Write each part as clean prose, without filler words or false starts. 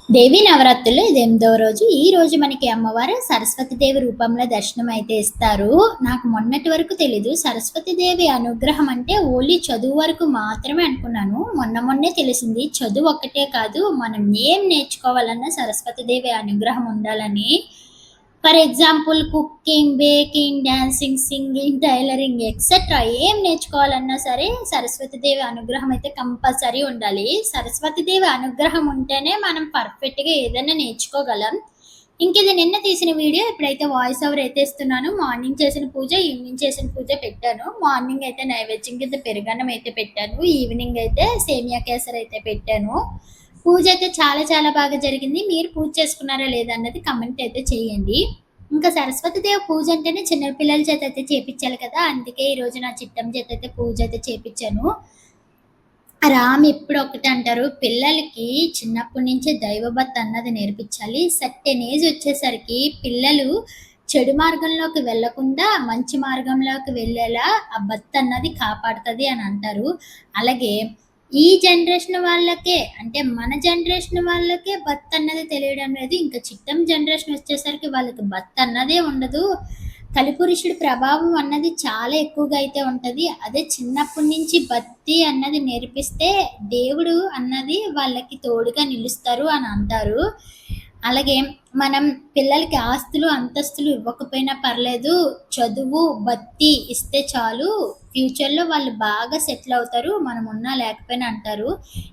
దేవీ నవరాత్రుల్లో ఇది 8వ రోజు. ఈ రోజు మనకి అమ్మవారు సరస్వతీదేవి రూపంలో దర్శనం అయితే ఇస్తారు. నాకు మొన్నటి వరకు తెలీదు. సరస్వతీదేవి అనుగ్రహం అంటే ఓన్లీ చదువు వరకు మాత్రమే అనుకున్నాను. మొన్నే తెలిసింది. చదువు ఒక్కటే కాదు, మనం ఏం నేర్చుకోవాలన్నా సరస్వతీదేవి అనుగ్రహం ఉండాలని. For example cooking, baking, dancing, singing, tailoring etcetera ఏం నేర్చుకోవాలన్నా సరే సరస్వతీదేవి అనుగ్రహం అయితే కంపల్సరీ ఉండాలి. సరస్వతీదేవి అనుగ్రహం ఉంటేనే మనం పర్ఫెక్ట్‌గా ఏదైనా నేర్చుకోగలం. ఇంకిది నిన్న తీసిన వీడియో. ఇప్పుడైతే వాయిస్ ఓవర్ అయితే ఇస్తున్నాను. మార్నింగ్ చేసిన పూజ, ఈవినింగ్ చేసిన పూజ పెట్టాను. మార్నింగ్ అయితే నైవేద్యం కింద పెరుగన్నం అయితే పెట్టాను. ఈవినింగ్ అయితే సేమియా కేసరి అయితే పెట్టాను. పూజ అయితే చాలా చాలా బాగా జరిగింది. మీరు పూజ చేసుకున్నారా లేదా అన్నది కమెంట్ అయితే చేయండి. ఇంకా సరస్వతీదేవి పూజ అంటేనే చిన్న పిల్లల చేత అయితే చేపిచ్చాలి కదా! అందుకే ఈరోజు నా చిట్టమ్మ చేత అయితే పూజ అయితే చేపిచ్చాను. రామ్ ఎప్పుడు ఒకటే అంటారు, పిల్లలకి చిన్నప్పటి నుంచే దైవభక్తి అన్నది నేర్పించాలి. సర్టెన్ ఏజ్ వచ్చేసరికి పిల్లలు చెడు మార్గంలోకి వెళ్ళకుండా మంచి మార్గంలోకి వెళ్ళేలా ఆ భక్తి అన్నది కాపాడుతది అని అంటారు. అలాగే ఈ జనరేషన్ వాళ్ళకే అంటే మన జనరేషన్ వాళ్ళకే భక్తి అన్నది తెలియడం లేదు. ఇంకా చిట్టం జనరేషన్ వచ్చేసరికి వాళ్ళకి భక్తి అన్నదే ఉండదు. కలిపురుషుడి ప్రభావం అన్నది చాలా ఎక్కువగా అయితే ఉంటది. అదే చిన్నప్పటి నుంచి భక్తి అన్నది నేర్పిస్తే దేవుడు అన్నది వాళ్ళకి తోడుగా నిలుస్తారు అని అంటారు. అలాగే మనం పిల్లలకి ఆస్తులు, అంతస్తులు ఇవ్వకపోయినా పర్లేదు. చదువు, భక్తి ఇస్తే చాలు. ఫ్యూచర్‌లో వాళ్ళు బాగా సెటిల్ అవుతారు. మనం ఉన్నా లేకపోయినా అంటారు.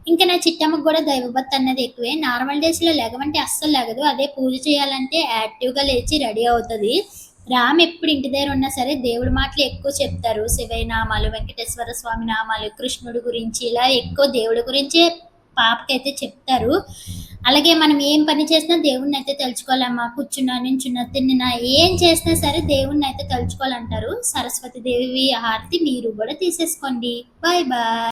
ఇంకా నా చిట్టమ్మకి గూడా దైవభక్తి అన్నది ఎక్కువే. నార్మల్ డేస్‌లో లెగవంటే అస్సలు లెగదు. అదే పూజ చేయాలంటే యాక్టివ్‌గా లేచి రెడీ అవుతది. రామ్ ఎప్పుడు ఇంటి దగ్గర ఉన్నా సరే దేవుడి మాటలు ఎక్కువ చెప్తారు. శివయ్య నామాలు, వెంకటేశ్వర స్వామి నామాలు, కృష్ణుడి గురించి ఇలా ఎక్కువ దేవుడి గురించే పాపకైతే చెప్తారు. అలాగే మనం ఏం పని చేసినా దేవుడినైతే తలుచుకోవాలమ్మా. కూర్చున్నా, నించున్నా, తిన్నినా ఏం చేసినా సరే దేవుడినైతే తలుచుకోవాలంటారు. సరస్వతి దేవి హారతి మీరు గూడా తీసేసుకోండి. Bye bye.